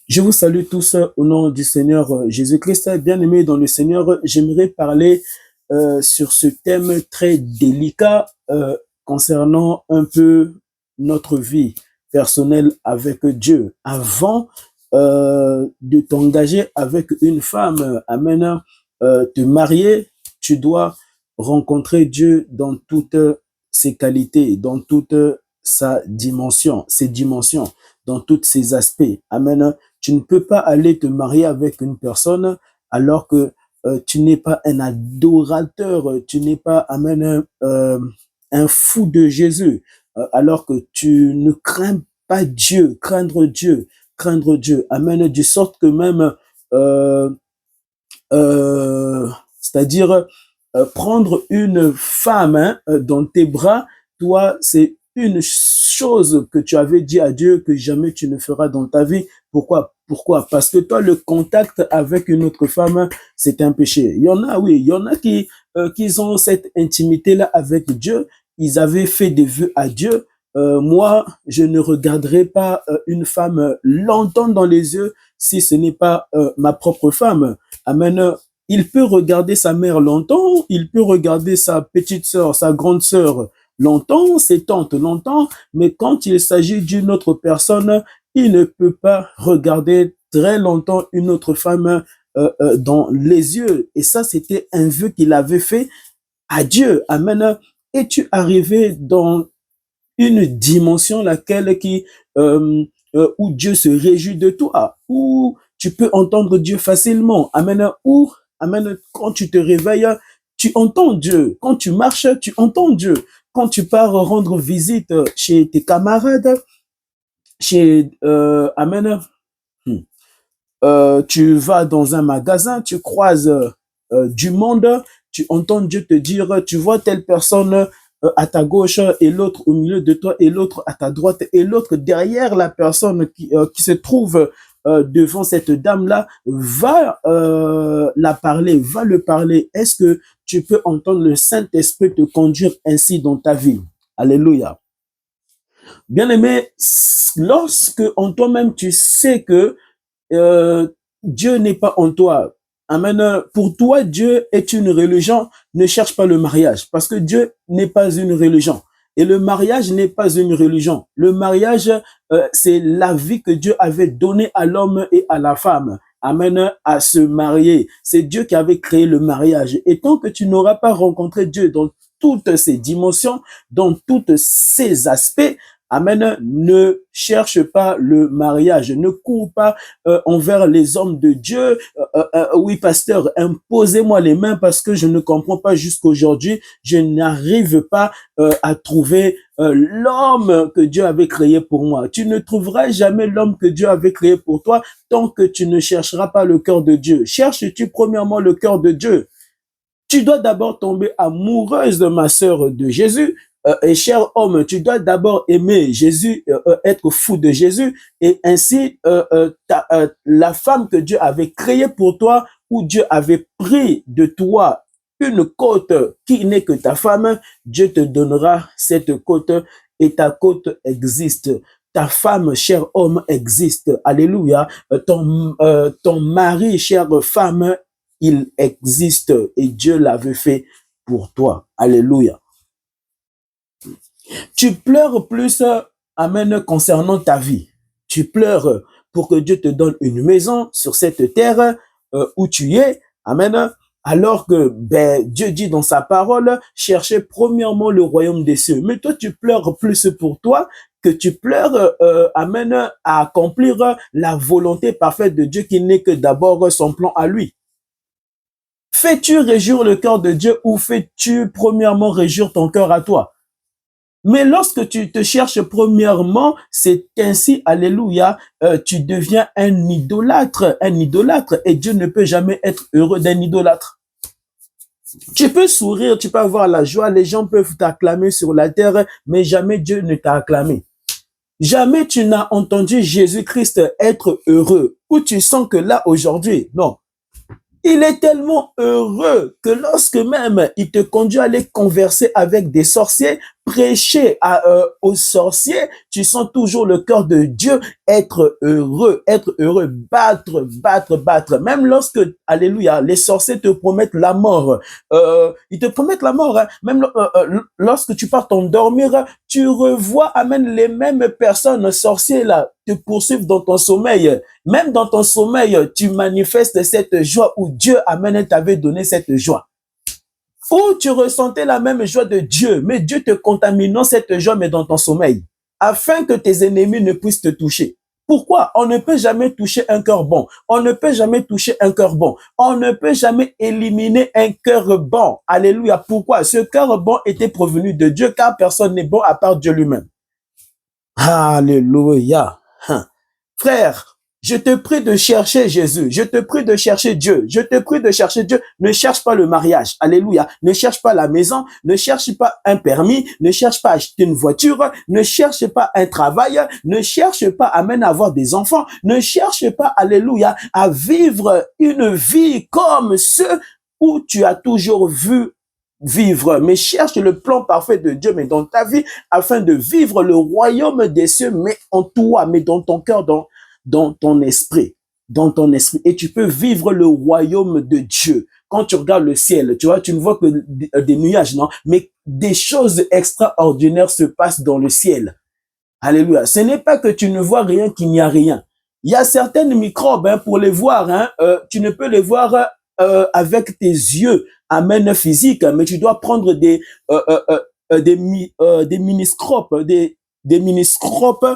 Je vous salue tous au nom du Seigneur Jésus-Christ. Bien-aimés dans le Seigneur, j'aimerais parler sur ce thème très délicat concernant un peu notre vie personnelle avec Dieu. Avant de t'engager avec une femme, amen, te marier, tu dois rencontrer Dieu dans toutes ses qualités, dans toute ses dimensions, dans tous ses aspects. Amen. Tu ne peux pas aller te marier avec une personne alors que tu n'es pas un adorateur, tu n'es pas, amen, un fou de Jésus, alors que tu ne crains pas Dieu, craindre Dieu, amen, de sorte que même, euh, c'est-à-dire prendre une femme dans tes bras, toi, c'est une chose que tu avais dit à Dieu que jamais tu ne feras dans ta vie. Pourquoi? Parce que toi, le contact avec une autre femme, c'est un péché. Il y en a, oui, il y en a qui ont cette intimité-là avec Dieu. Ils avaient fait des vœux à Dieu. Moi, je ne regarderai pas une femme longtemps dans les yeux si ce n'est pas ma propre femme. Amen. Il peut regarder sa mère longtemps, il peut regarder sa petite sœur, sa grande sœur longtemps, ses tantes longtemps, mais quand il s'agit d'une autre personne, il ne peut pas regarder très longtemps une autre femme dans les yeux. Et ça, c'était un vœu qu'il avait fait à Dieu. Amen. Es-tu arrivé dans une dimension où Dieu se réjouit de toi, où tu peux entendre Dieu facilement. Amen. Où, amen, quand tu te réveilles, tu entends Dieu. Quand tu marches, tu entends Dieu. Quand tu pars rendre visite chez tes camarades, amen, tu vas dans un magasin, tu croises du monde, tu entends Dieu te dire, tu vois telle personne à ta gauche et l'autre au milieu de toi et l'autre à ta droite et l'autre derrière la personne qui se trouve devant cette dame-là, va va le parler. Est-ce que tu peux entendre le Saint-Esprit te conduire ainsi dans ta vie? Alléluia. Bien-aimé, lorsque en toi-même tu sais que Dieu n'est pas en toi. Amen. Pour toi, Dieu est une religion. Ne cherche pas le mariage parce que Dieu n'est pas une religion. Et le mariage n'est pas une religion. Le mariage, c'est la vie que Dieu avait donnée à l'homme et à la femme. Amen, à se marier. C'est Dieu qui avait créé le mariage. Et tant que tu n'auras pas rencontré Dieu dans toutes ses dimensions, dans tous ses aspects, amen, ne cherche pas le mariage, ne cours pas envers les hommes de Dieu. Oui, pasteur, imposez-moi les mains parce que je ne comprends pas jusqu'aujourd'hui. Je n'arrive pas à trouver l'homme que Dieu avait créé pour moi. Tu ne trouveras jamais l'homme que Dieu avait créé pour toi tant que tu ne chercheras pas le cœur de Dieu. Cherches-tu premièrement le cœur de Dieu? Tu dois d'abord tomber amoureuse de ma sœur de Jésus. Et cher homme, tu dois d'abord aimer Jésus, être fou de Jésus, et ainsi la femme que Dieu avait créée pour toi, où Dieu avait pris de toi une côte qui n'est que ta femme, Dieu te donnera cette côte et ta côte existe. Ta femme, cher homme, existe. Alléluia. Ton mari, chère femme, il existe et Dieu l'avait fait pour toi. Alléluia. Tu pleures plus, amen, concernant ta vie. Tu pleures pour que Dieu te donne une maison sur cette terre où tu es. Amen. Alors que Dieu dit dans sa parole, cherchez premièrement le royaume des cieux. Mais toi, tu pleures plus pour toi que tu pleures, amen, à accomplir la volonté parfaite de Dieu qui n'est que d'abord son plan à lui. Fais-tu réjouir le cœur de Dieu ou fais-tu premièrement réjouir ton cœur à toi? Mais lorsque tu te cherches premièrement, c'est ainsi, alléluia, tu deviens un idolâtre, et Dieu ne peut jamais être heureux d'un idolâtre. Tu peux sourire, tu peux avoir la joie, les gens peuvent t'acclamer sur la terre, mais jamais Dieu ne t'a acclamé. Jamais tu n'as entendu Jésus-Christ être heureux, ou tu sens que là aujourd'hui, non. Il est tellement heureux que lorsque même il te conduit à aller converser avec des sorciers, prêcher aux sorciers, tu sens toujours le cœur de Dieu être heureux, battre. Même lorsque, alléluia, les sorciers te promettent la mort, ils te promettent la mort, hein. Même lorsque tu pars t'endormir, tu revois, amen, les mêmes personnes sorciers là te poursuivent dans ton sommeil. Même dans ton sommeil, tu manifestes cette joie où Dieu, amen, t'avait donné cette joie. Où tu ressentais la même joie de Dieu, mais Dieu te contaminant cette joie, mais dans ton sommeil, afin que tes ennemis ne puissent te toucher. Pourquoi? On ne peut jamais toucher un cœur bon. On ne peut jamais toucher un cœur bon. On ne peut jamais éliminer un cœur bon. Alléluia. Pourquoi? Ce cœur bon était provenu de Dieu, car personne n'est bon à part Dieu lui-même. Alléluia. Frère, je te prie de chercher Jésus. Je te prie de chercher Dieu. Je te prie de chercher Dieu. Ne cherche pas le mariage. Alléluia. Ne cherche pas la maison. Ne cherche pas un permis. Ne cherche pas à acheter une voiture. Ne cherche pas un travail. Ne cherche pas à même avoir des enfants. Ne cherche pas, alléluia, à vivre une vie comme ceux où tu as toujours vu vivre, mais cherche le plan parfait de Dieu, mais dans ta vie, afin de vivre le royaume des cieux, mais en toi, mais dans ton cœur, dans ton esprit, et tu peux vivre le royaume de Dieu. Quand tu regardes le ciel, tu vois, tu ne vois que des nuages, non, mais des choses extraordinaires se passent dans le ciel. Alléluia. Ce n'est pas que tu ne vois rien qu'il n'y a rien. Il y a certaines microbes, hein, pour les voir, hein, tu ne peux les voir avec tes yeux, amen, physique, mais tu dois prendre des miniscopes, des miniscopes,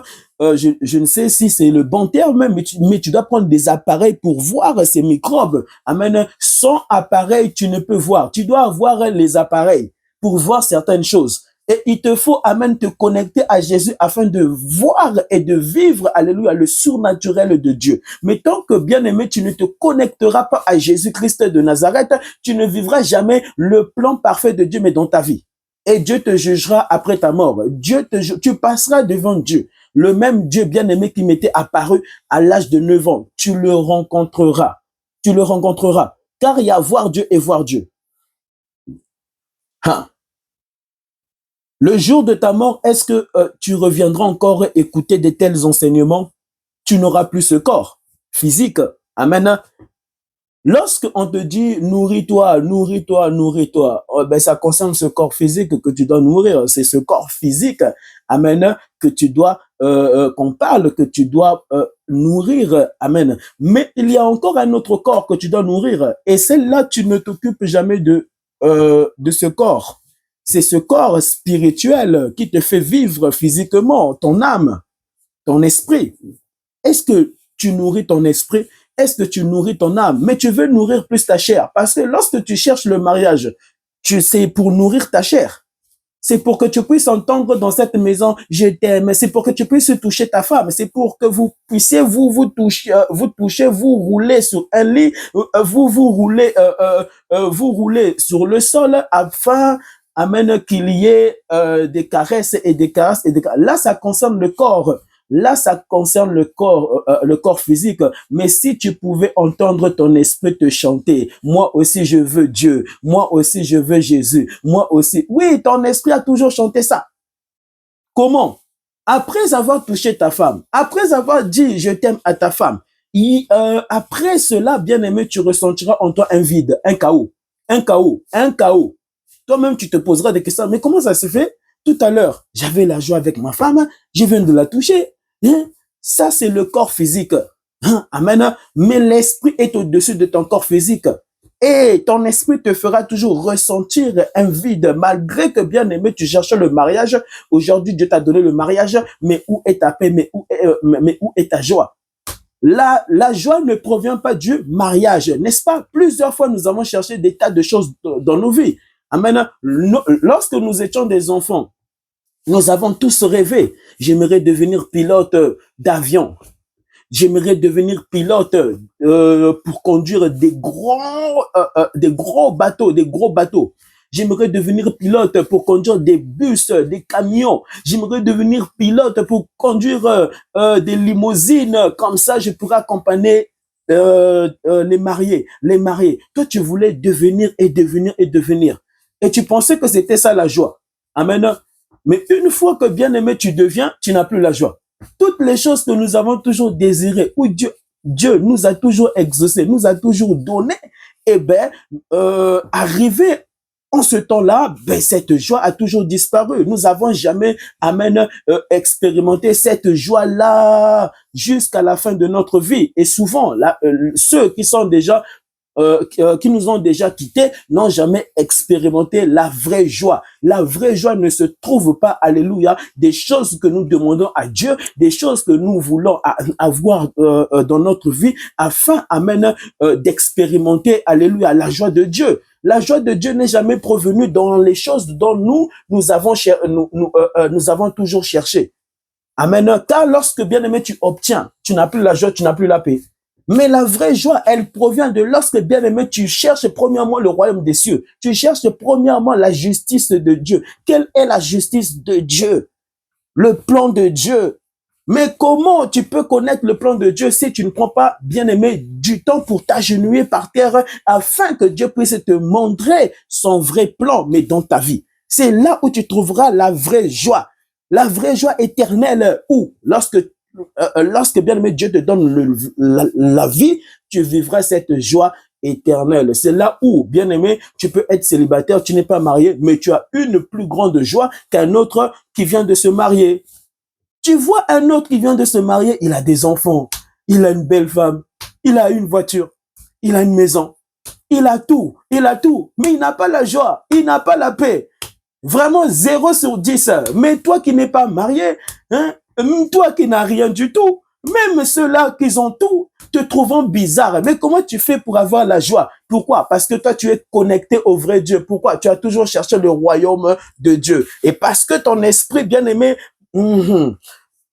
je ne sais si c'est le bon terme, mais tu dois prendre des appareils pour voir ces microbes. Amen. Sans appareil, tu ne peux voir. Tu dois avoir les appareils pour voir certaines choses. Et il te faut, amen, te connecter à Jésus afin de voir et de vivre, alléluia, le surnaturel de Dieu. Mais tant que, bien-aimé, tu ne te connecteras pas à Jésus-Christ de Nazareth, tu ne vivras jamais le plan parfait de Dieu, mais dans ta vie. Et Dieu te jugera après ta mort. Tu passeras devant Dieu. Le même Dieu bien-aimé qui m'était apparu à l'âge de 9 ans, tu le rencontreras. Tu le rencontreras. Car il y a voir Dieu et voir Dieu. Le jour de ta mort, est-ce que tu reviendras encore écouter de tels enseignements? Tu n'auras plus ce corps physique. Amen. Lorsqu'on te dit nourris-toi, ben ça concerne ce corps physique que tu dois nourrir. C'est ce corps physique, amen, que tu dois, qu'on parle, que tu dois nourrir, amen. Mais il y a encore un autre corps que tu dois nourrir. Et celle-là, tu ne t'occupes jamais de ce corps. C'est ce corps spirituel qui te fait vivre physiquement, ton âme, ton esprit. Est-ce que tu nourris ton esprit? Est-ce que tu nourris ton âme? Mais tu veux nourrir plus ta chair. Parce que lorsque tu cherches le mariage, c'est pour nourrir ta chair. C'est pour que tu puisses entendre dans cette maison, je t'aime. C'est pour que tu puisses toucher ta femme. C'est pour que vous puissiez vous toucher, vous rouler sur un lit, vous roulez sur le sol afin, amen, qu'il y ait des caresses et des caresses et des caresses. Là, ça concerne le corps. Là, ça concerne le corps physique. Mais si tu pouvais entendre ton esprit te chanter, moi aussi je veux Dieu, moi aussi je veux Jésus, moi aussi. Oui, ton esprit a toujours chanté ça. Comment? Après avoir touché ta femme, après avoir dit je t'aime à ta femme, après cela, bien-aimé, tu ressentiras en toi un vide, un chaos. Toi-même, tu te poseras des questions. Mais comment ça se fait? Tout à l'heure, j'avais la joie avec ma femme, je viens de la toucher. Ça, c'est le corps physique. Amen. Mais l'esprit est au-dessus de ton corps physique. Et ton esprit te fera toujours ressentir un vide, malgré que, bien aimé, tu cherches le mariage. Aujourd'hui, Dieu t'a donné le mariage, mais où est ta paix, mais où est ta joie? La joie ne provient pas du mariage, n'est-ce pas? Plusieurs fois, nous avons cherché des tas de choses dans nos vies. Amen. Lorsque nous étions des enfants, nous avons tous rêvé. J'aimerais devenir pilote d'avion. J'aimerais devenir pilote pour conduire des gros bateaux. J'aimerais devenir pilote pour conduire des bus, des camions. J'aimerais devenir pilote pour conduire des limousines. Comme ça, je pourrais accompagner les mariés. Toi, tu voulais devenir. Et tu pensais que c'était ça la joie. Amen. Mais une fois que bien-aimé tu deviens, tu n'as plus la joie. Toutes les choses que nous avons toujours désirées, où Dieu nous a toujours exaucé, nous a toujours donné, eh bien, arrivé en ce temps-là, ben, cette joie a toujours disparu. Nous avons jamais, amen, expérimenté cette joie-là jusqu'à la fin de notre vie. Et souvent, là, ceux qui sont déjà qui nous ont déjà quittés n'ont jamais expérimenté la vraie joie. La vraie joie ne se trouve pas, alléluia, des choses que nous demandons à Dieu, des choses que nous voulons avoir dans notre vie afin, amen, d'expérimenter, alléluia, la joie de Dieu. La joie de Dieu n'est jamais provenue dans les choses dont nous avons toujours cherché. Amen. Car lorsque, bien aimé, tu obtiens, tu n'as plus la joie, tu n'as plus la paix. Mais la vraie joie, elle provient de lorsque, bien aimé, tu cherches premièrement le royaume des cieux. Tu cherches premièrement la justice de Dieu. Quelle est la justice de Dieu? Le plan de Dieu. Mais comment tu peux connaître le plan de Dieu si tu ne prends pas, bien aimé, du temps pour t'agenouiller par terre afin que Dieu puisse te montrer son vrai plan, mais dans ta vie. C'est là où tu trouveras la vraie joie. La vraie joie éternelle où, lorsque bien aimé Dieu te donne la vie, tu vivras cette joie éternelle. C'est là où, bien aimé, tu peux être célibataire, tu n'es pas marié, mais tu as une plus grande joie qu'un autre qui vient de se marier. Tu vois un autre qui vient de se marier, il a des enfants, il a une belle femme, il a une voiture, il a une maison, il a tout, mais il n'a pas la joie, il n'a pas la paix. Vraiment 0 sur 10. Mais toi qui n'es pas marié, hein, toi qui n'as rien du tout, même ceux-là qui ont tout, te trouvant bizarre. Mais comment tu fais pour avoir la joie? Pourquoi? Parce que toi, tu es connecté au vrai Dieu. Pourquoi? Tu as toujours cherché le royaume de Dieu. Et parce que ton esprit bien-aimé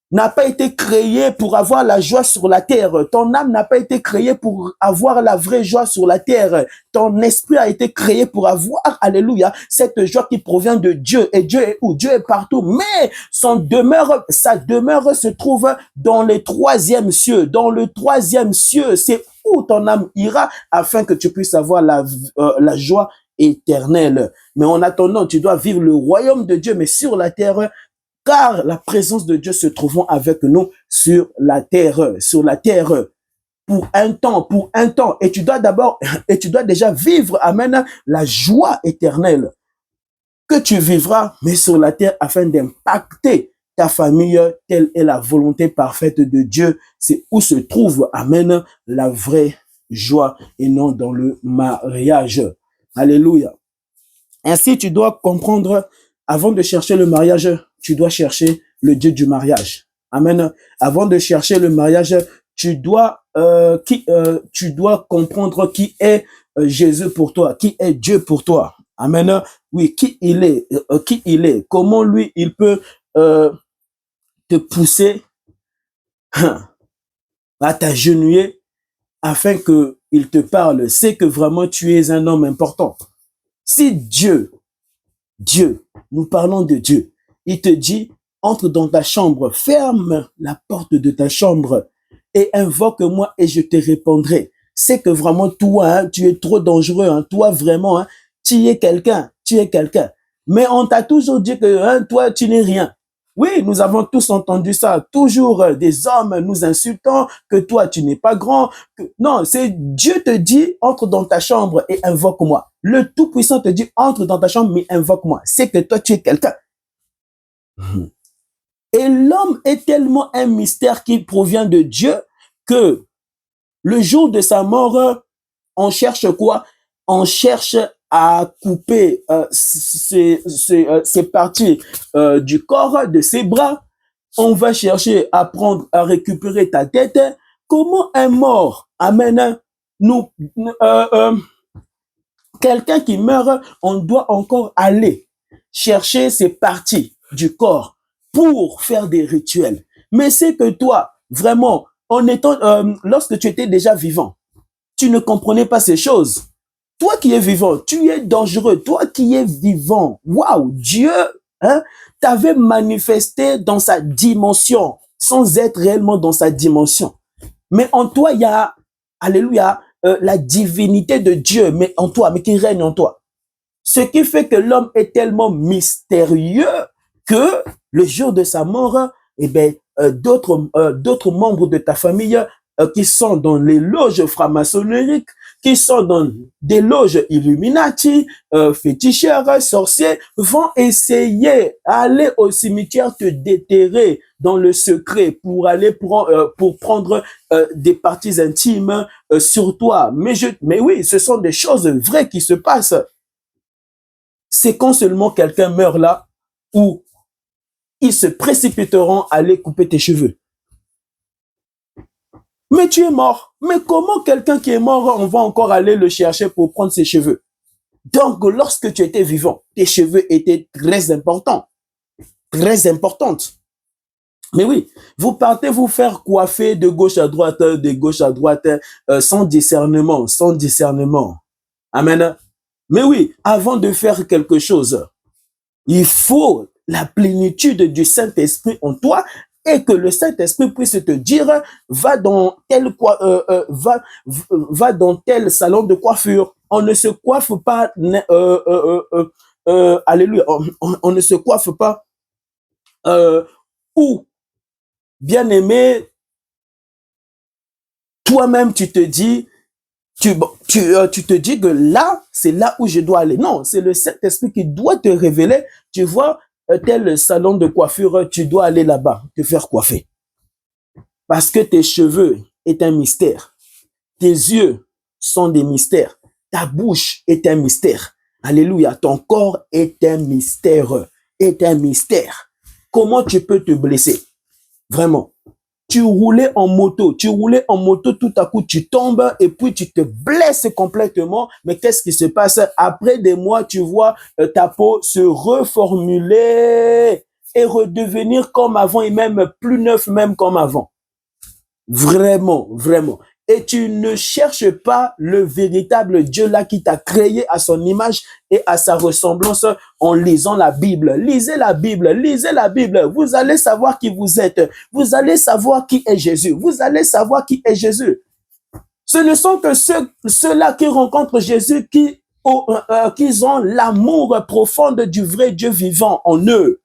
n'a pas été créé pour avoir la joie sur la terre. Ton âme n'a pas été créée pour avoir la vraie joie sur la terre. Ton esprit a été créé pour avoir, alléluia, cette joie qui provient de Dieu. Et Dieu est où? Dieu est partout. Mais sa demeure se trouve dans les troisièmes cieux. Dans le troisième cieux, c'est où ton âme ira afin que tu puisses avoir la joie éternelle. Mais en attendant, tu dois vivre le royaume de Dieu, mais sur la terre, car la présence de Dieu se trouvant avec nous sur la terre, pour un temps. Et tu dois déjà vivre, amen, la joie éternelle que tu vivras, mais sur la terre, afin d'impacter ta famille. Telle est la volonté parfaite de Dieu. C'est où se trouve, amen, la vraie joie et non dans le mariage. Alléluia. Ainsi, tu dois comprendre, avant de chercher le mariage, tu dois chercher le Dieu du mariage. Amen. Avant de chercher le mariage, tu dois comprendre qui est Jésus pour toi, qui est Dieu pour toi. Amen. Oui, qui il est, comment lui, il peut te pousser à t'agenouiller afin que il te parle. C'est que vraiment tu es un homme important. Si Dieu, nous parlons de Dieu, il te dit, entre dans ta chambre, ferme la porte de ta chambre et invoque-moi et je te répondrai. C'est que vraiment toi, hein, tu es trop dangereux, hein, toi vraiment, hein, tu es quelqu'un. Mais on t'a toujours dit que hein, toi, tu n'es rien. Oui, nous avons tous entendu ça. Toujours des hommes nous insultant que toi, tu n'es pas grand. Non, c'est Dieu te dit, entre dans ta chambre et invoque-moi. Le Tout-Puissant te dit, entre dans ta chambre mais invoque-moi. C'est que toi, tu es quelqu'un. Et l'homme est tellement un mystère qui provient de Dieu que le jour de sa mort, on cherche quoi? On cherche à couper ces parties du corps, de ses bras. On va chercher à récupérer ta tête. Comment un mort amène quelqu'un qui meurt, on doit encore aller chercher ces parties du corps pour faire des rituels. Mais c'est que toi, vraiment, lorsque tu étais déjà vivant, tu ne comprenais pas ces choses. Toi qui es vivant, tu es dangereux. Toi qui es vivant, waouh, Dieu t'avait manifesté dans sa dimension, sans être réellement dans sa dimension. Mais en toi, il y a, alléluia, la divinité de Dieu, mais en toi, mais qui règne en toi. Ce qui fait que l'homme est tellement mystérieux que le jour de sa mort, eh ben, d'autres membres de ta famille qui sont dans les loges franc-maçonniques, qui sont dans des loges Illuminati, féticheurs, sorciers, vont essayer d'aller au cimetière te déterrer dans le secret pour aller pour prendre des parties intimes sur toi. Mais oui, ce sont des choses vraies qui se passent. C'est quand seulement quelqu'un meurt là où ils se précipiteront à aller couper tes cheveux. Mais tu es mort. Mais comment quelqu'un qui est mort, on va encore aller le chercher pour prendre ses cheveux? Donc, lorsque tu étais vivant, tes cheveux étaient très importants. Très importantes. Mais oui, vous partez vous faire coiffer de gauche à droite, sans discernement, sans discernement. Amen. Mais oui, avant de faire quelque chose, il faut la plénitude du Saint-Esprit en toi et que le Saint-Esprit puisse te dire, va dans tel salon de coiffure. On ne se coiffe pas, alléluia, on ne se coiffe pas, ou, bien aimé, toi-même tu te dis, tu te dis que là, c'est là où je dois aller. Non, c'est le Saint-Esprit qui doit te révéler. Tu vois, tel salon de coiffure, tu dois aller là-bas, te faire coiffer. Parce que tes cheveux est un mystère. Tes yeux sont des mystères. Ta bouche est un mystère. Alléluia. Ton corps est un mystère. Est un mystère. Comment tu peux te blesser? Vraiment. Tu roulais en moto, tout à coup tu tombes et puis tu te blesses complètement. Mais qu'est-ce qui se passe? Après des mois, tu vois ta peau se reformuler et redevenir comme avant et même plus neuf, même comme avant. Vraiment, vraiment. Et tu ne cherches pas le véritable Dieu là qui t'a créé à son image et à sa ressemblance en lisant la Bible. Lisez la Bible, lisez la Bible. Vous allez savoir qui vous êtes. Vous allez savoir qui est Jésus. Vous allez savoir qui est Jésus. Ce ne sont que ceux-là qui rencontrent Jésus qui ont l'amour profond du vrai Dieu vivant en eux.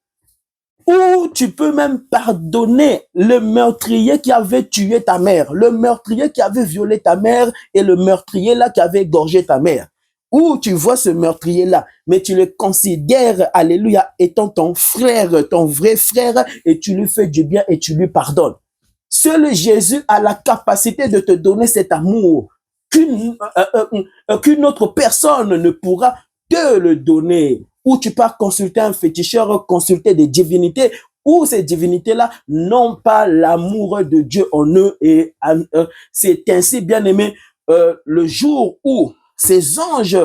Ou tu peux même pardonner le meurtrier qui avait tué ta mère, le meurtrier qui avait violé ta mère et le meurtrier là qui avait égorgé ta mère. Ou tu vois ce meurtrier là, mais tu le considères, alléluia, étant ton frère, ton vrai frère, et tu lui fais du bien et tu lui pardonnes. Seul Jésus a la capacité de te donner cet amour qu'une autre personne ne pourra te le donner. Ou tu pars consulter un féticheur, consulter des divinités, où ces divinités-là n'ont pas l'amour de Dieu en eux. Et c'est ainsi, bien aimé, le jour où ces anges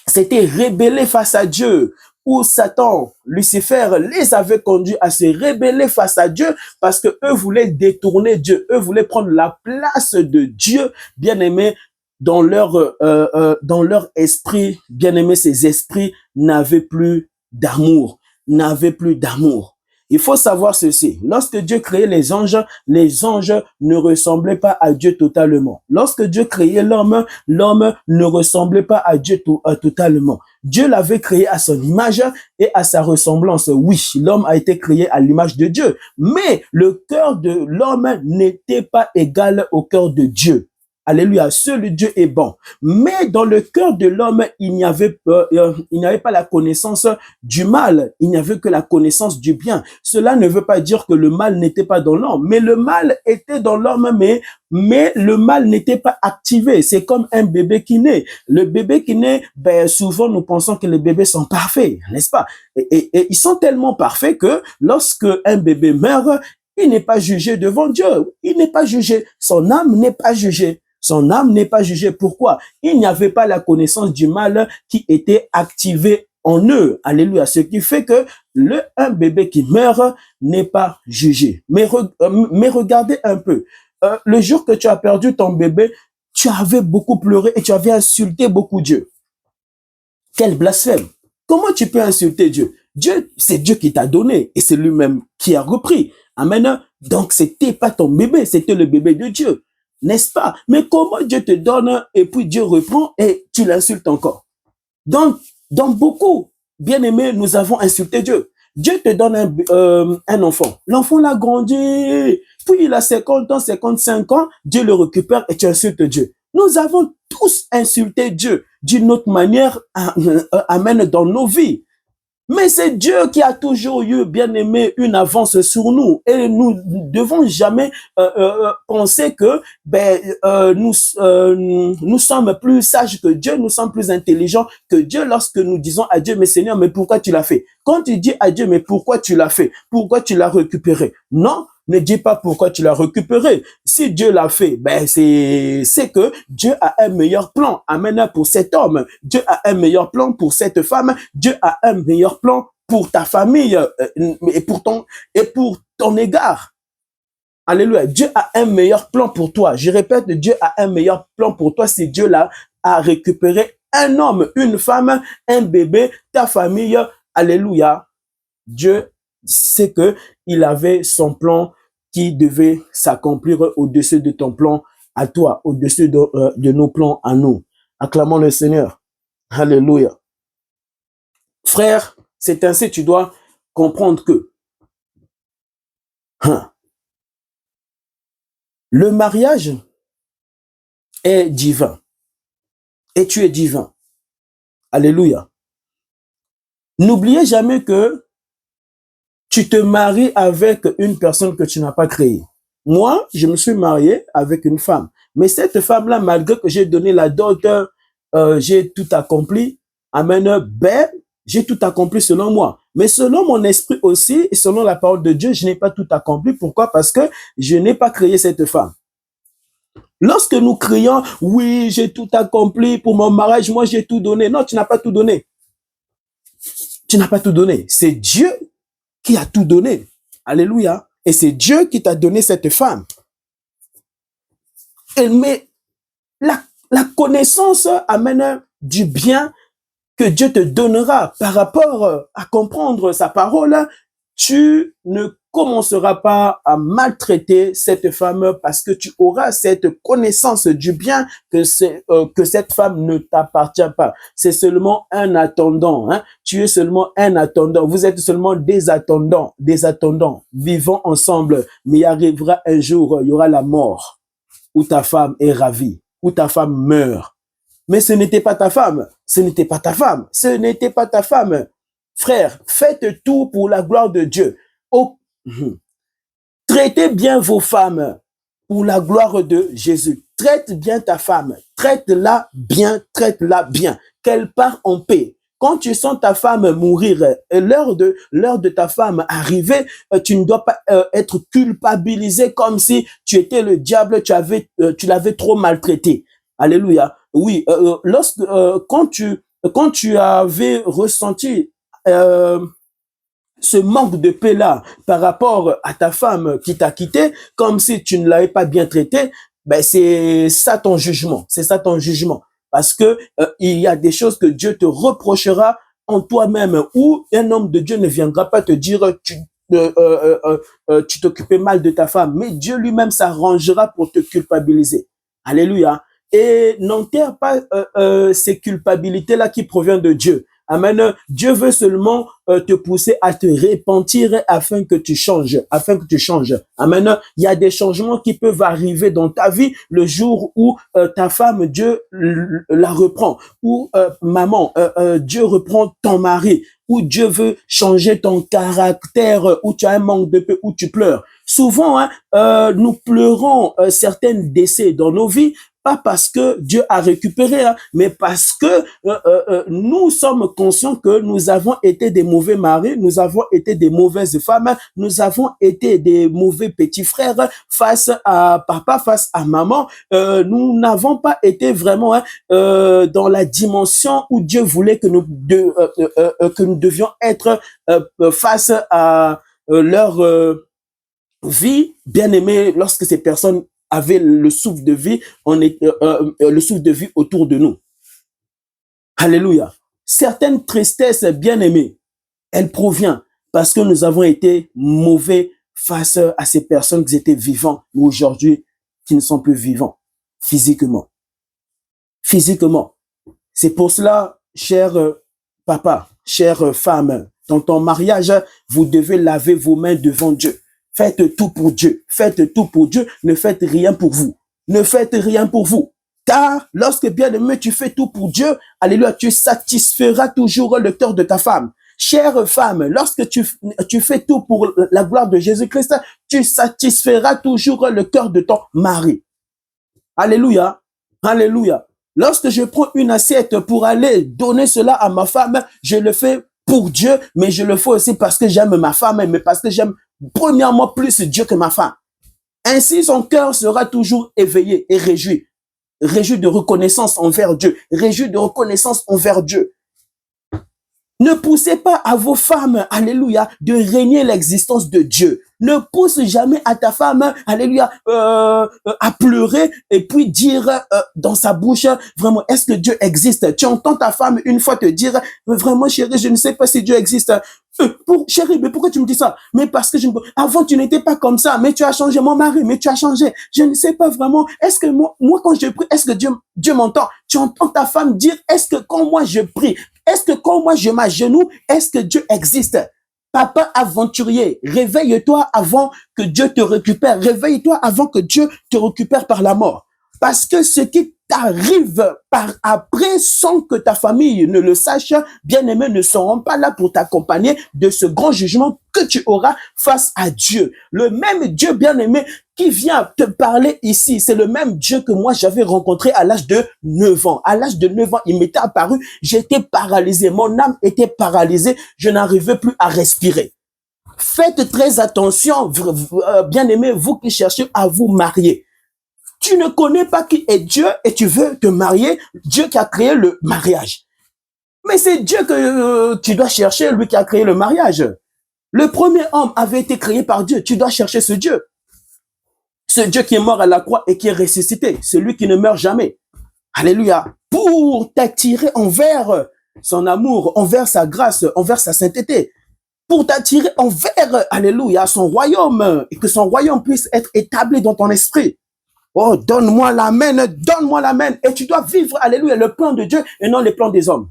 s'étaient rébellés face à Dieu, où Satan, Lucifer, les avait conduits à se rébeller face à Dieu parce que eux voulaient détourner Dieu, eux voulaient prendre la place de Dieu, bien aimé. Dans leur esprit, bien aimé, ces esprits n'avaient plus d'amour, n'avaient plus d'amour. Il faut savoir ceci. Lorsque Dieu créait les anges ne ressemblaient pas à Dieu totalement. Lorsque Dieu créait l'homme ne ressemblait pas à Dieu totalement. Dieu l'avait créé à son image et à sa ressemblance. Oui, l'homme a été créé à l'image de Dieu, mais le cœur de l'homme n'était pas égal au cœur de Dieu. Alléluia, seul Dieu est bon. Mais dans le cœur de l'homme, il n'y avait pas la connaissance du mal. Il n'y avait que la connaissance du bien. Cela ne veut pas dire que le mal n'était pas dans l'homme. Mais le mal était dans l'homme, mais le mal n'était pas activé. C'est comme un bébé qui naît. Le bébé qui naît, souvent nous pensons que les bébés sont parfaits, n'est-ce pas? Et ils sont tellement parfaits que lorsque un bébé meurt, il n'est pas jugé devant Dieu. Il n'est pas jugé. Son âme n'est pas jugée. Son âme n'est pas jugée. Pourquoi? Il n'y avait pas la connaissance du mal qui était activée en eux. Alléluia. Ce qui fait que un bébé qui meurt n'est pas jugé. Mais regardez un peu. Le jour que tu as perdu ton bébé, tu avais beaucoup pleuré et tu avais insulté beaucoup Dieu. Quel blasphème! Comment tu peux insulter Dieu? Dieu, c'est Dieu qui t'a donné et c'est lui-même qui a repris. Amen. Donc, c'était pas ton bébé, c'était le bébé de Dieu. N'est-ce pas? Mais comment Dieu te donne et puis Dieu reprend et tu l'insultes encore? Donc, dans beaucoup, bien aimé, nous avons insulté Dieu. Dieu te donne un enfant. L'enfant l'a grandi, puis il a 50 ans, 55 ans, Dieu le récupère et tu insultes Dieu. Nous avons tous insulté Dieu d'une autre manière, amène dans nos vies. Mais c'est Dieu qui a toujours eu, bien aimé, une avance sur nous. Et nous ne devons jamais penser que nous sommes plus sages que Dieu, nous sommes plus intelligents que Dieu lorsque nous disons à Dieu, mais Seigneur, mais pourquoi tu l'as fait? Quand tu dis à Dieu, mais pourquoi tu l'as fait? Pourquoi tu l'as récupéré? Non, ne dis pas pourquoi tu l'as récupéré. Si Dieu l'a fait, c'est que Dieu a un meilleur plan. Amen, pour cet homme. Dieu a un meilleur plan pour cette femme. Dieu a un meilleur plan pour ta famille et pour ton égard. Alléluia. Dieu a un meilleur plan pour toi. Je répète, Dieu a un meilleur plan pour toi si Dieu a récupéré un homme, une femme, un bébé, ta famille. Alléluia. Dieu sait que il avait son plan qui devait s'accomplir au-dessus de ton plan à toi, au-dessus de nos plans à nous. Acclamons le Seigneur. Alléluia. Frère, c'est ainsi que tu dois comprendre que le mariage est divin. Et tu es divin. Alléluia. N'oubliez jamais que tu te maries avec une personne que tu n'as pas créée. Moi, je me suis marié avec une femme. Mais cette femme-là, malgré que j'ai donné la dot, j'ai tout accompli. Amen. J'ai tout accompli selon moi. Mais selon mon esprit aussi, et selon la parole de Dieu, je n'ai pas tout accompli. Pourquoi? Parce que je n'ai pas créé cette femme. Lorsque nous crions, oui, j'ai tout accompli pour mon mariage, moi j'ai tout donné. Non, tu n'as pas tout donné. Tu n'as pas tout donné. C'est Dieu qui a tout donné. Alléluia. Et c'est Dieu qui t'a donné cette femme. Mais la connaissance amène du bien que Dieu te donnera par rapport à comprendre sa parole. Tu ne commenceras pas à maltraiter cette femme parce que tu auras cette connaissance du bien que cette femme ne t'appartient pas. C'est seulement un attendant. Hein? Tu es seulement un attendant. Vous êtes seulement des attendants vivant ensemble. Mais il arrivera un jour, il y aura la mort où ta femme est ravie, où ta femme meurt. Mais ce n'était pas ta femme. Ce n'était pas ta femme. Ce n'était pas ta femme. Frère, faites tout pour la gloire de Dieu. Traitez bien vos femmes pour la gloire de Jésus. Traite bien ta femme. Traite-la bien, traite-la bien. Qu'elle part en paix. Quand tu sens ta femme mourir, l'heure de ta femme arriver, tu ne dois pas être culpabilisé comme si tu étais le diable, tu l'avais trop maltraité. Alléluia. Oui, quand tu avais ressenti ce manque de paix-là par rapport à ta femme qui t'a quitté, comme si tu ne l'avais pas bien traité, c'est ça ton jugement. C'est ça ton jugement. Parce que il y a des choses que Dieu te reprochera en toi-même, où un homme de Dieu ne viendra pas te dire tu t'occupais mal de ta femme, mais Dieu lui-même s'arrangera pour te culpabiliser. Alléluia. Et n'enterre pas ces culpabilités-là qui proviennent de Dieu. Amen. Dieu veut seulement te pousser à te repentir afin que tu changes, Amen. Il y a des changements qui peuvent arriver dans ta vie le jour où ta femme, Dieu la reprend, ou maman, Dieu reprend ton mari, où Dieu veut changer ton caractère, où tu as un manque de paix, où tu pleures. Souvent, nous pleurons certains décès dans nos vies, pas parce que Dieu a récupéré, mais parce que nous sommes conscients que nous avons été des mauvais maris, nous avons été des mauvaises femmes, nous avons été des mauvais petits frères face à papa, face à maman. Nous n'avons pas été vraiment dans la dimension où Dieu voulait que nous devions être face à leur vie, bien aimée, lorsque ces personnes avaient le souffle de vie, le souffle de vie autour de nous. Alléluia. Certaines tristesses, bien aimées, elles proviennent parce que nous avons été mauvais face à ces personnes qui étaient vivants, mais aujourd'hui, qui ne sont plus vivants, physiquement. Physiquement. C'est pour cela, cher papa, chère femme, Dans ton mariage, vous devez laver vos mains devant Dieu. Faites tout pour Dieu. Faites tout pour Dieu. Ne faites rien pour vous. Ne faites rien pour vous. Car lorsque, bien-aimé, tu fais tout pour Dieu, alléluia, tu satisferas toujours le cœur de ta femme. Chère femme, lorsque tu fais tout pour la gloire de Jésus-Christ, tu satisferas toujours le cœur de ton mari. Alléluia. Alléluia. Lorsque je prends une assiette pour aller donner cela à ma femme, je le fais pour Dieu, mais je le fais aussi parce que j'aime ma femme, mais parce que j'aime premièrement plus Dieu que ma femme. Ainsi, son cœur sera toujours éveillé et réjoui. Réjoui de reconnaissance envers Dieu. Réjoui de reconnaissance envers Dieu. Ne poussez pas à vos femmes, alléluia, de régner l'existence de Dieu. Ne pousse jamais à ta femme, alléluia, à pleurer et puis dire dans sa bouche, vraiment, est-ce que Dieu existe? Tu entends ta femme une fois te dire, vraiment chérie, je ne sais pas si Dieu existe. Chérie, mais pourquoi tu me dis ça? Mais parce que avant tu n'étais pas comme ça, mais tu as changé, mon mari, mais tu as changé. Je ne sais pas vraiment, est-ce que moi quand je prie, est-ce que Dieu m'entend? Tu entends ta femme dire, est-ce que quand moi je prie, est-ce que quand moi je m'agenouille, est-ce que Dieu existe? Papa aventurier, réveille-toi avant que Dieu te récupère. Réveille-toi avant que Dieu te récupère par la mort. Parce que ce qui t'arrive par après sans que ta famille ne le sache, bien-aimés, ne seront pas là pour t'accompagner de ce grand jugement que tu auras face à Dieu. Le même Dieu, bien-aimé, qui vient te parler ici, c'est le même Dieu que moi j'avais rencontré à l'âge de 9 ans. À l'âge de 9 ans, il m'était apparu, j'étais paralysé, mon âme était paralysée, je n'arrivais plus à respirer. Faites très attention, bien-aimés, vous qui cherchez à vous marier. Tu ne connais pas qui est Dieu et tu veux te marier, Dieu qui a créé le mariage. Mais c'est Dieu que tu dois chercher, lui qui a créé le mariage. Le premier homme avait été créé par Dieu, tu dois chercher ce Dieu. Ce Dieu qui est mort à la croix et qui est ressuscité, celui qui ne meurt jamais. Alléluia. Pour t'attirer envers son amour, envers sa grâce, envers sa sainteté. Pour t'attirer envers, alléluia, son royaume et que son royaume puisse être établi dans ton esprit. Oh, donne-moi l'amen, donne-moi l'amen. Et tu dois vivre, alléluia, le plan de Dieu et non les plans des hommes.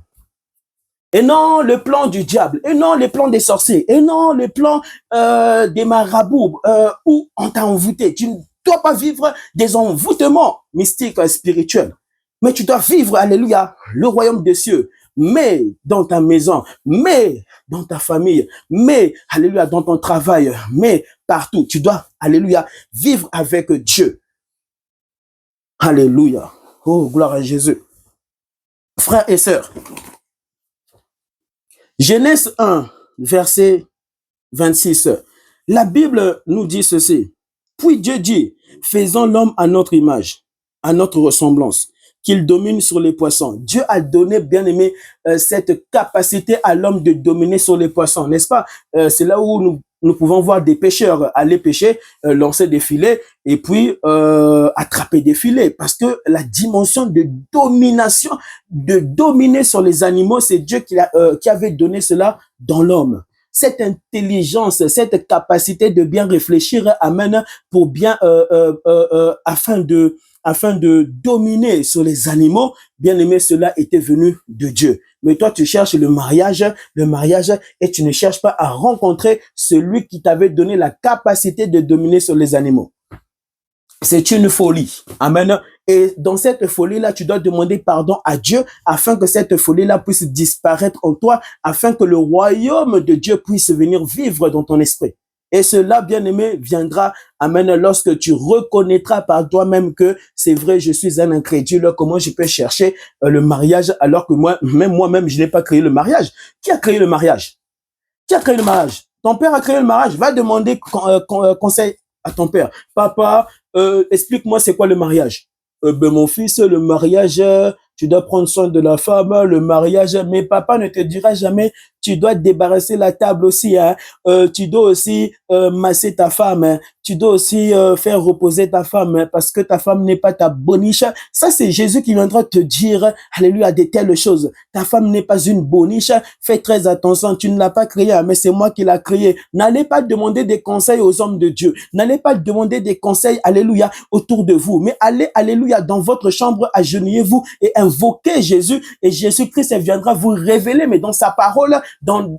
Et non le plan du diable, et non les plans des sorciers, et non les plans des marabouts où on t'a envoûté. Tu ne dois pas vivre des envoûtements mystiques, spirituels. Mais tu dois vivre, alléluia, le royaume des cieux. Mais dans ta maison, mais dans ta famille, mais, alléluia, dans ton travail, mais partout. Tu dois, alléluia, vivre avec Dieu. Alléluia. Oh, gloire à Jésus. Frères et sœurs, Genèse 1, verset 26. La Bible nous dit ceci. Puis Dieu dit, faisons l'homme à notre image, à notre ressemblance, qu'il domine sur les poissons. Dieu a donné, bien aimé, cette capacité à l'homme de dominer sur les poissons, n'est-ce pas? C'est là où nous pouvons voir des pêcheurs aller pêcher, lancer des filets et puis attraper des filets. Parce que la dimension de domination, de dominer sur les animaux, c'est Dieu qui avait donné cela dans l'homme. Cette intelligence, cette capacité de bien réfléchir, amen, pour bien, afin de dominer sur les animaux, bien aimé, cela était venu de Dieu. Mais toi, tu cherches le mariage, et tu ne cherches pas à rencontrer celui qui t'avait donné la capacité de dominer sur les animaux. C'est une folie. Amen. Et dans cette folie-là, tu dois demander pardon à Dieu afin que cette folie-là puisse disparaître en toi, afin que le royaume de Dieu puisse venir vivre dans ton esprit. Et cela, bien-aimé, viendra, amen, lorsque tu reconnaîtras par toi-même que c'est vrai, je suis un incrédule. Comment je peux chercher le mariage alors que moi-même, je n'ai pas créé le mariage? Qui a créé le mariage? Qui a créé le mariage? Ton père a créé le mariage. Va demander conseil à ton père. Papa, explique-moi c'est quoi le mariage? Mon fils, le mariage, tu dois prendre soin de la femme, le mariage, mais papa ne te dira jamais, tu dois débarrasser la table aussi, hein. Tu dois aussi masser ta femme, hein. Tu dois aussi faire reposer ta femme, hein, parce que ta femme n'est pas ta boniche. Ça, c'est Jésus qui viendra te dire, alléluia, de telles choses. Ta femme n'est pas une boniche, fais très attention, tu ne l'as pas créée, mais c'est moi qui l'ai créée. N'allez pas demander des conseils aux hommes de Dieu. N'allez pas demander des conseils, alléluia, autour de vous, mais allez, alléluia, dans votre chambre, agenouillez-vous et invoquez Jésus, et Jésus-Christ viendra vous révéler, mais dans sa parole,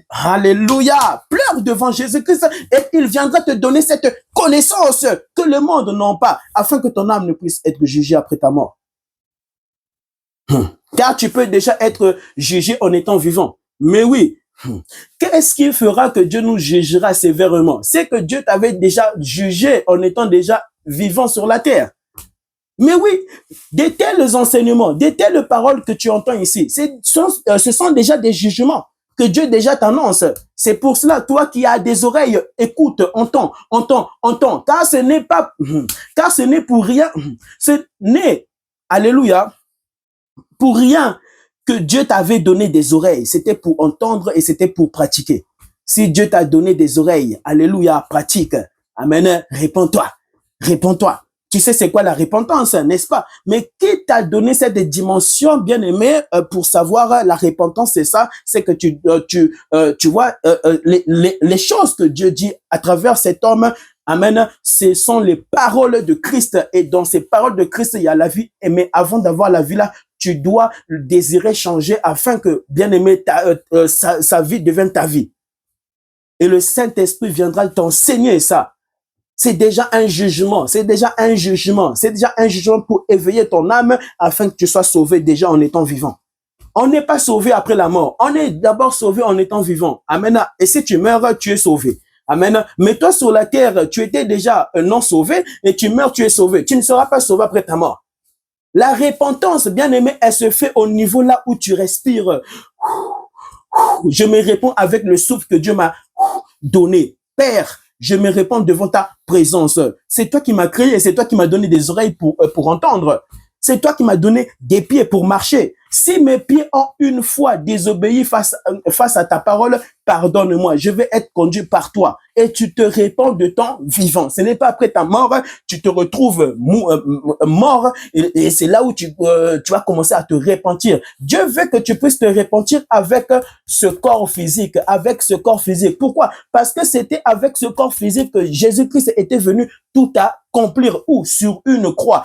alléluia, pleure devant Jésus-Christ et il viendra te donner cette connaissance que le monde n'a pas, afin que ton âme ne puisse être jugée après ta mort. Car tu peux déjà être jugé en étant vivant. Mais oui, qu'est-ce qui fera que Dieu nous jugera sévèrement? C'est que Dieu t'avait déjà jugé en étant déjà vivant sur la terre. Mais oui, de tels enseignements, de telles paroles que tu entends ici, ce sont déjà des jugements que Dieu déjà t'annonce. C'est pour cela, toi qui as des oreilles, écoute, entends. Car ce n'est pour rien, ce n'est, alléluia, pour rien que Dieu t'avait donné des oreilles. C'était pour entendre et c'était pour pratiquer. Si Dieu t'a donné des oreilles, alléluia, pratique. Amen, réponds-toi. Tu sais c'est quoi la repentance, n'est-ce pas? Mais qui t'a donné cette dimension, bien-aimé, pour savoir la repentance, c'est ça, c'est que tu vois, les choses que Dieu dit à travers cet homme, amen, ce sont les paroles de Christ. Et dans ces paroles de Christ, il y a la vie. Mais avant d'avoir la vie là, tu dois désirer changer afin que, bien-aimé, sa vie devienne ta vie. Et le Saint-Esprit viendra t'enseigner ça. C'est déjà un jugement, pour éveiller ton âme afin que tu sois sauvé déjà en étant vivant. On n'est pas sauvé après la mort, on est d'abord sauvé en étant vivant. Amen. Et si tu meurs, tu es sauvé. Amen. Mais toi sur la terre, tu étais déjà non sauvé et tu meurs, tu es sauvé. Tu ne seras pas sauvé après ta mort. La repentance, bien aimé, elle se fait au niveau là où tu respires. Je me réponds avec le souffle que Dieu m'a donné. Père, je me réponds devant ta présence. C'est toi qui m'as créé, c'est toi qui m'as donné des oreilles pour entendre. C'est toi qui m'as donné des pieds pour marcher. Si mes pieds ont une fois désobéi face à ta parole, pardonne-moi. Je vais être conduit par toi. Et tu te répands de ton vivant. Ce n'est pas après ta mort, tu te retrouves mort et c'est là où tu vas commencer à te repentir. Dieu veut que tu puisses te repentir avec ce corps physique, Pourquoi? Parce que c'était avec ce corps physique que Jésus-Christ était venu tout accomplir. Où? Sur une croix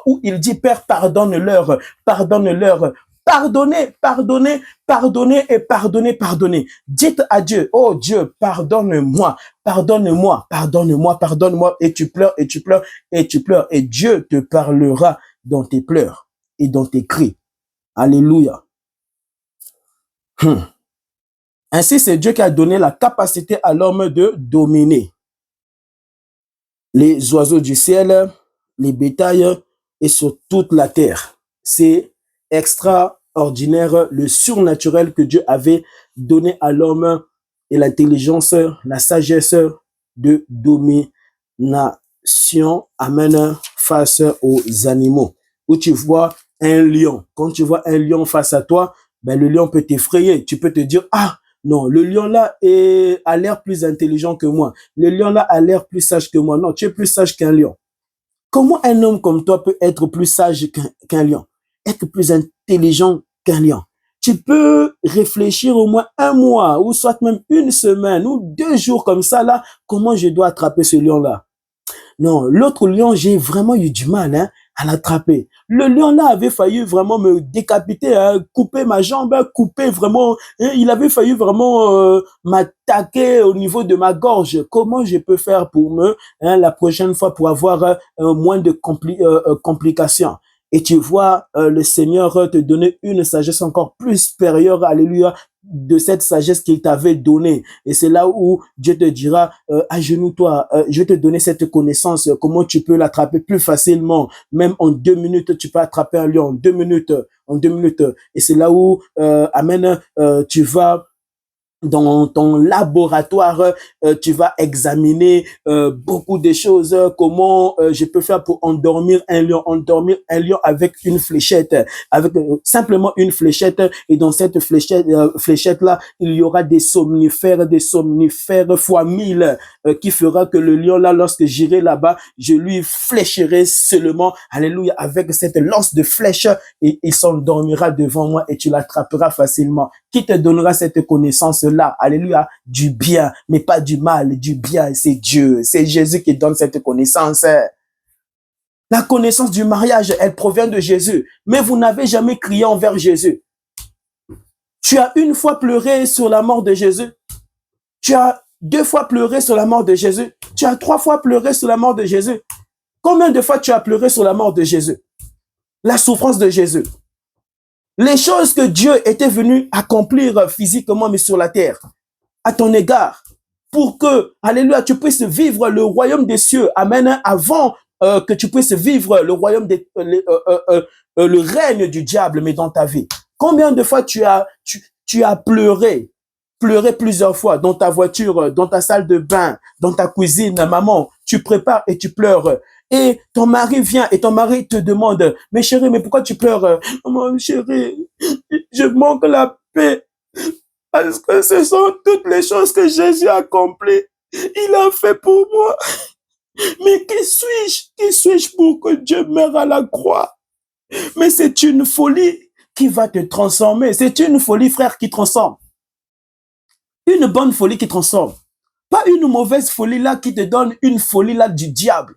où il dit, Père, pardonne-leur. Pardonnez et pardonnez. Dites à Dieu, oh Dieu, pardonne-moi. Et tu pleures. Et Dieu te parlera dans tes pleurs et dans tes cris. Alléluia. Ainsi, c'est Dieu qui a donné la capacité à l'homme de dominer les oiseaux du ciel, les bétails et sur toute la terre. C'est extraordinaire, le surnaturel que Dieu avait donné à l'homme et l'intelligence, la sagesse de domination, amen, face aux animaux. Où tu vois un lion, quand tu vois un lion face à toi, ben le lion peut t'effrayer. Tu peux te dire, ah non, le lion là a l'air plus intelligent que moi. Le lion là a l'air plus sage que moi. Non, tu es plus sage qu'un lion. Comment un homme comme toi peut être plus sage qu'un lion? Être plus intelligent qu'un lion? Tu peux réfléchir au moins un mois, ou soit même une semaine, ou 2 jours comme ça, là, comment je dois attraper ce lion-là? Non, l'autre lion, j'ai vraiment eu du mal à l'attraper. Le lion-là avait failli vraiment me décapiter, couper ma jambe, couper vraiment, il avait failli vraiment m'attaquer au niveau de ma gorge. Comment je peux faire pour la prochaine fois, pour avoir moins de complications? Et tu vois le Seigneur te donner une sagesse encore plus supérieure, alléluia, de cette sagesse qu'il t'avait donnée. Et c'est là où Dieu te dira, agenouille-toi, je vais te donner cette connaissance, comment tu peux l'attraper plus facilement. Même en 2 minutes, tu peux attraper un lion, en 2 minutes. Et c'est là où, amen, tu vas dans ton laboratoire, tu vas examiner beaucoup de choses, comment je peux faire pour endormir un lion avec une fléchette, avec simplement une fléchette, et dans cette fléchette là, il y aura des somnifères fois 1000 qui fera que le lion là, lorsque j'irai là-bas, je lui flécherai seulement, alléluia, avec cette lance de flèche, et il s'endormira devant moi et tu l'attraperas facilement. Qui te donnera cette connaissance-là? Alléluia, du bien, mais pas du mal, du bien, c'est Dieu, c'est Jésus qui donne cette connaissance. La connaissance du mariage, elle provient de Jésus, mais vous n'avez jamais crié envers Jésus. Tu as une fois pleuré sur la mort de Jésus. Tu as 2 fois pleuré sur la mort de Jésus. Tu as 3 fois pleuré sur la mort de Jésus. Combien de fois tu as pleuré sur la mort de Jésus? La souffrance de Jésus. Les choses que Dieu était venu accomplir physiquement, mais sur la terre, à ton égard, pour que, alléluia, tu puisses vivre le royaume des cieux, amen, avant que tu puisses vivre le royaume le règne du diable, mais dans ta vie. Combien de fois tu as pleuré plusieurs fois dans ta voiture, dans ta salle de bain, dans ta cuisine, maman, tu prépares et tu pleures. Et ton mari vient et ton mari te demande, mais chérie, mais pourquoi tu pleures? Maman, chérie, je manque la paix. Parce que ce sont toutes les choses que Jésus a accomplies. Il a fait pour moi. Mais qui suis-je? Qui suis-je pour que Dieu meure à la croix? Mais c'est une folie qui va te transformer. C'est une folie, frère, qui transforme. Une bonne folie qui transforme. Pas une mauvaise folie là qui te donne une folie là du diable.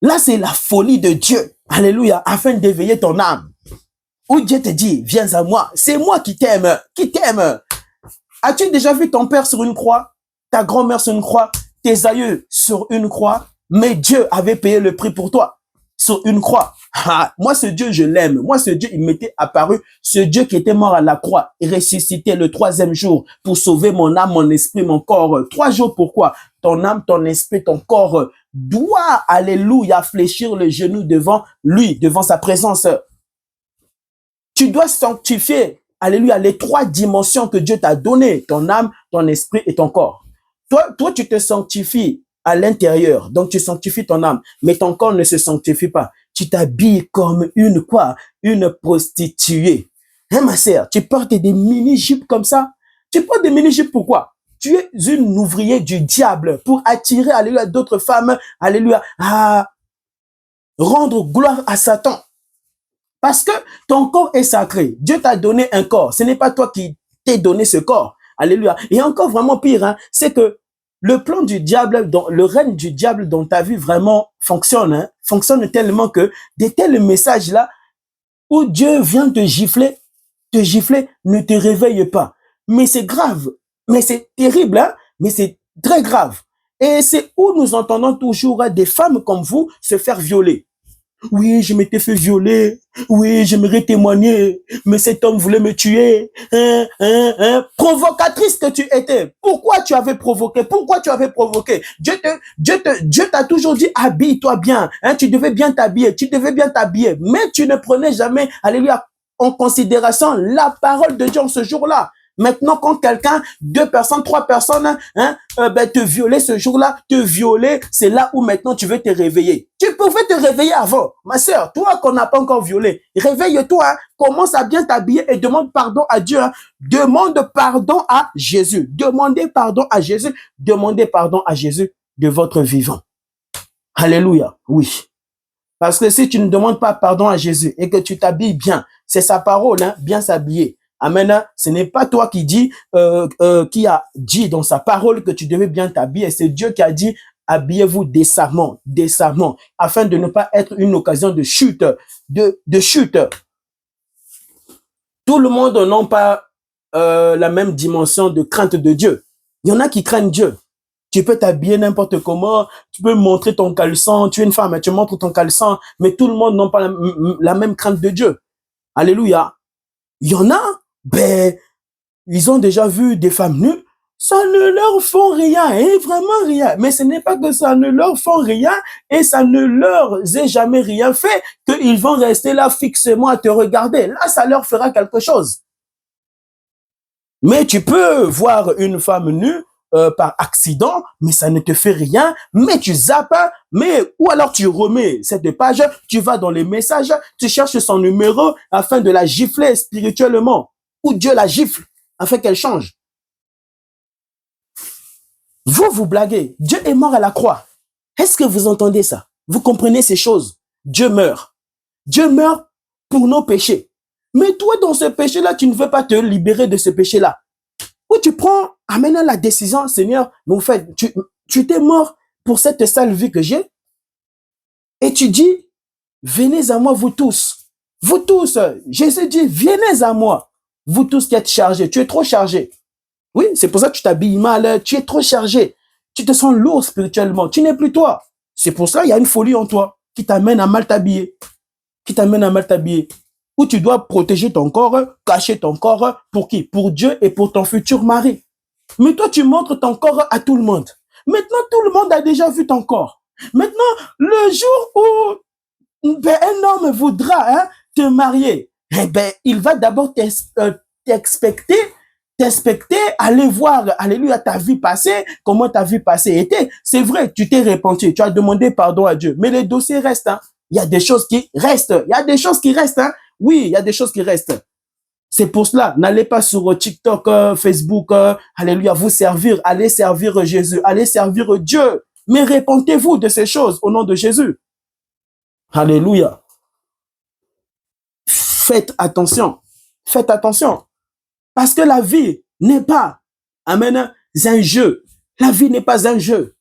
Là, c'est la folie de Dieu. Alléluia. Afin d'éveiller ton âme. Où Dieu te dit, viens à moi. C'est moi qui t'aime. Qui t'aime. As-tu déjà vu ton père sur une croix? Ta grand-mère sur une croix? Tes aïeux sur une croix? Mais Dieu avait payé le prix pour toi. Sur une croix. Ah, moi, ce Dieu, je l'aime. Moi, ce Dieu, il m'était apparu. Ce Dieu qui était mort à la croix et ressuscité le 3e jour pour sauver mon âme, mon esprit, mon corps. 3 jours, pourquoi? Ton âme, ton esprit, ton corps doit, alléluia, fléchir le genou devant lui, devant sa présence. Tu dois sanctifier, alléluia, les 3 dimensions que Dieu t'a données, ton âme, ton esprit et ton corps. Toi, tu te sanctifies à l'intérieur, donc tu sanctifies ton âme, mais ton corps ne se sanctifie pas. Tu t'habilles comme une quoi? Une prostituée. Hein, ma sœur, tu portes des mini-jupes comme ça? Tu portes des mini-jupes pourquoi? Tu es une ouvrier du diable pour attirer, alléluia, d'autres femmes, alléluia, à rendre gloire à Satan. Parce que ton corps est sacré. Dieu t'a donné un corps. Ce n'est pas toi qui t'es donné ce corps. Alléluia. Et encore vraiment pire, hein, c'est que le plan du diable, le règne du diable dans ta vie vraiment fonctionne. Hein, fonctionne tellement que des tels messages-là où Dieu vient te gifler, ne te réveille pas. Mais c'est grave. Mais c'est terrible, hein, mais c'est très grave. Et c'est où nous entendons toujours des femmes comme vous se faire violer. Oui, je m'étais fait violer. Oui, j'aimerais témoigner. Mais cet homme voulait me tuer. Provocatrice que tu étais. Pourquoi tu avais provoqué? Pourquoi tu avais provoqué? Dieu t'a toujours dit, habille-toi bien. Hein, tu devais bien t'habiller. Tu devais bien t'habiller. Mais tu ne prenais jamais, alléluia, en considération la parole de Dieu en ce jour-là. Maintenant, quand quelqu'un, 2 personnes, 3 personnes, te violer ce jour-là, te violer, c'est là où maintenant tu veux te réveiller. Tu pouvais te réveiller avant. Ma sœur, toi qu'on n'a pas encore violé, réveille-toi, hein, commence à bien t'habiller et demande pardon à Dieu. Hein. Demande pardon à Jésus. Demandez pardon à Jésus. Demandez pardon à Jésus de votre vivant. Alléluia. Oui. Parce que si tu ne demandes pas pardon à Jésus et que tu t'habilles bien, c'est sa parole, hein, bien s'habiller. Amen. Ce n'est pas toi qui a dit dans sa parole que tu devais bien t'habiller. C'est Dieu qui a dit, habillez-vous décemment, afin de ne pas être une occasion de chute, de chute. Tout le monde n'a pas la même dimension de crainte de Dieu. Il y en a qui craignent Dieu. Tu peux t'habiller n'importe comment, tu peux montrer ton caleçon, tu es une femme, tu montres ton caleçon, mais tout le monde n'a pas la même crainte de Dieu. Alléluia. Il y en a, ils ont déjà vu des femmes nues, ça ne leur font rien, et vraiment rien. Mais ce n'est pas que ça ne leur font rien et ça ne leur ait jamais rien fait qu'ils vont rester là fixement à te regarder. Là, ça leur fera quelque chose. Mais tu peux voir une femme nue par accident, mais ça ne te fait rien, mais tu zappes, ou alors tu remets cette page, tu vas dans les messages, tu cherches son numéro afin de la gifler spirituellement. Ou Dieu la gifle, afin qu'elle change. Vous blaguez. Dieu est mort à la croix. Est-ce que vous entendez ça? Vous comprenez ces choses? Dieu meurt. Dieu meurt pour nos péchés. Mais toi, dans ce péché-là, tu ne veux pas te libérer de ce péché-là. Ou tu prends, amène la décision, Seigneur, mais au fait, tu t'es mort pour cette sale vie que j'ai. Et tu dis, venez à moi, vous tous. Vous tous. Jésus dit, venez à moi. Vous tous qui êtes chargés, tu es trop chargé. Oui, c'est pour ça que tu t'habilles mal, tu es trop chargé. Tu te sens lourd spirituellement, tu n'es plus toi. C'est pour ça qu'il y a une folie en toi qui t'amène à mal t'habiller. Qui t'amène à mal t'habiller. Où tu dois protéger ton corps, cacher ton corps, pour qui? Pour Dieu et pour ton futur mari. Mais toi, tu montres ton corps à tout le monde. Maintenant, tout le monde a déjà vu ton corps. Maintenant, le jour où un homme voudra te marier, eh ben, il va d'abord t'expecter, aller voir, alléluia, ta vie passée, comment ta vie passée était. C'est vrai, tu t'es repenti, tu as demandé pardon à Dieu, mais les dossiers restent. Hein. Il y a des choses qui restent. Il y a des choses qui restent. Hein. Oui, il y a des choses qui restent. C'est pour cela, n'allez pas sur TikTok, Facebook, alléluia, vous servir, allez servir Jésus, allez servir Dieu. Mais repentez-vous de ces choses au nom de Jésus. Alléluia. Faites attention. Faites attention. Parce que la vie n'est pas, amen, un jeu. La vie n'est pas un jeu.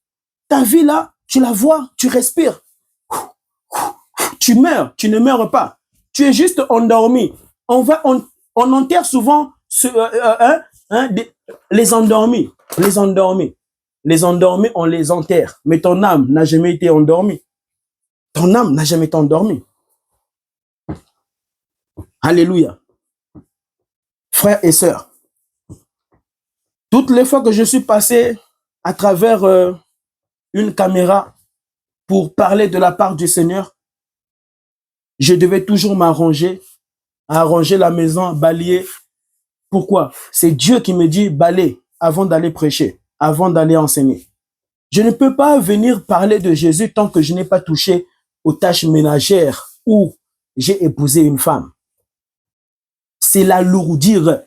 Ta vie là, tu la vois, tu respires. Tu meurs, tu ne meurs pas. Tu es juste endormi. On enterre souvent les endormis. Les endormis. Les endormis, on les enterre. Mais ton âme n'a jamais été endormie. Ton âme n'a jamais été endormie. Alléluia. Frères et sœurs, toutes les fois que je suis passé à travers une caméra pour parler de la part du Seigneur, je devais toujours m'arranger, arranger la maison, balayer. Pourquoi? C'est Dieu qui me dit balayer avant d'aller prêcher, avant d'aller enseigner. Je ne peux pas venir parler de Jésus tant que je n'ai pas touché aux tâches ménagères où j'ai épousé une femme. C'est l'alourdir.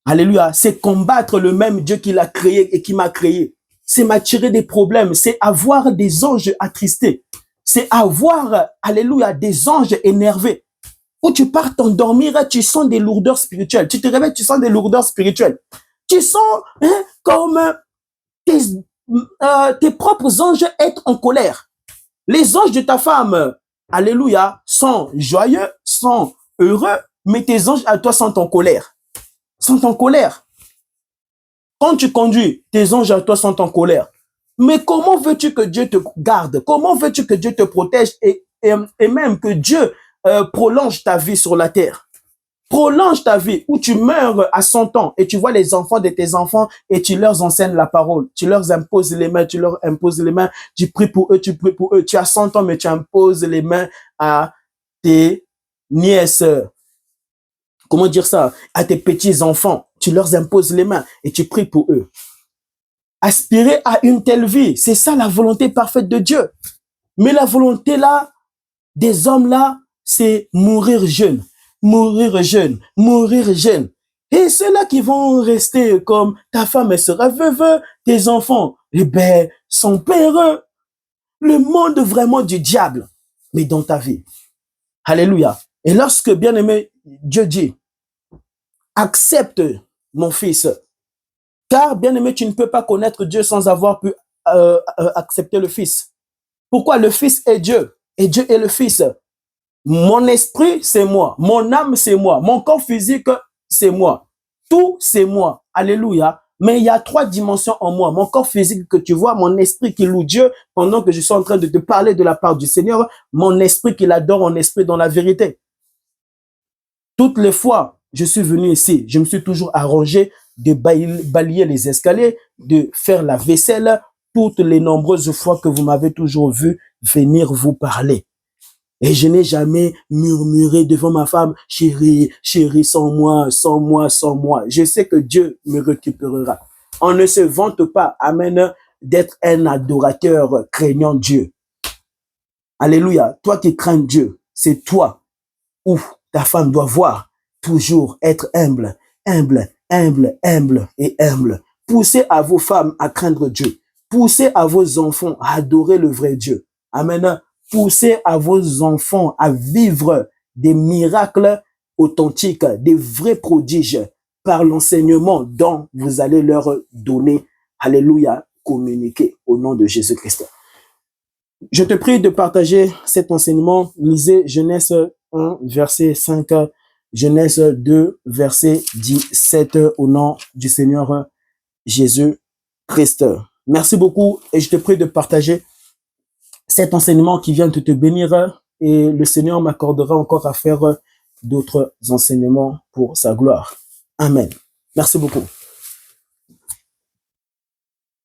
Alléluia. C'est combattre le même Dieu qui l'a créé et qui m'a créé. C'est m'attirer des problèmes. C'est avoir des anges attristés. C'est avoir, alléluia, des anges énervés. Où tu pars t'endormir, tu sens des lourdeurs spirituelles. Tu te réveilles, tu sens des lourdeurs spirituelles. Tu sens comme tes propres anges être en colère. Les anges de ta femme, alléluia, sont joyeux, sont heureux, mais tes anges à toi sont en colère. Sont en colère. Quand tu conduis, tes anges à toi sont en colère. Mais comment veux-tu que Dieu te garde? Comment veux-tu que Dieu te protège et même que Dieu prolonge ta vie sur la terre? Prolonge ta vie où tu meurs à 100 ans et tu vois les enfants de tes enfants et tu leur enseignes la parole. Tu leur imposes les mains, tu leur imposes les mains. Tu pries pour eux, tu pries pour eux. Tu as 100 ans mais tu imposes les mains à tes nièces. Comment dire ça? À tes petits-enfants. Tu leur imposes les mains et tu pries pour eux. Aspirer à une telle vie, c'est ça la volonté parfaite de Dieu. Mais la volonté là, des hommes là, c'est mourir jeune. Mourir jeune, mourir jeune. Et ceux-là qui vont rester comme ta femme, elle sera veuve, tes enfants, eh ben, sont péreux. Le monde vraiment du diable, mais dans ta vie. Alléluia. Et lorsque, bien-aimé, Dieu dit, accepte mon fils, car, bien-aimé, tu ne peux pas connaître Dieu sans avoir pu accepter le Fils. Pourquoi? Le Fils est Dieu et Dieu est le Fils. Mon esprit, c'est moi. Mon âme, c'est moi. Mon corps physique, c'est moi. Tout, c'est moi. Alléluia. Mais il y a 3 dimensions en moi. Mon corps physique que tu vois, mon esprit qui loue Dieu pendant que je suis en train de te parler de la part du Seigneur, mon esprit qui l'adore, mon esprit dans la vérité. Toutes les fois, je suis venu ici, je me suis toujours arrangé de balayer les escaliers, de faire la vaisselle, toutes les nombreuses fois que vous m'avez toujours vu venir vous parler. Et je n'ai jamais murmuré devant ma femme, chérie, chérie, sans moi, sans moi, sans moi. Je sais que Dieu me récupérera. On ne se vante pas, amen, d'être un adorateur craignant Dieu. Alléluia. Toi qui crains Dieu, c'est toi où ta femme doit voir toujours être humble, humble, humble, humble et humble. Poussez à vos femmes à craindre Dieu. Poussez à vos enfants à adorer le vrai Dieu. Amen. Poussez à vos enfants à vivre des miracles authentiques, des vrais prodiges par l'enseignement dont vous allez leur donner, alléluia, communiquer au nom de Jésus-Christ. Je te prie de partager cet enseignement. Lisez Genèse 1, verset 5 Genèse 2, verset 17, au nom du Seigneur Jésus-Christ. Merci beaucoup et je te prie de partager cet enseignement qui vient de te bénir et le Seigneur m'accordera encore à faire d'autres enseignements pour sa gloire. Amen. Merci beaucoup.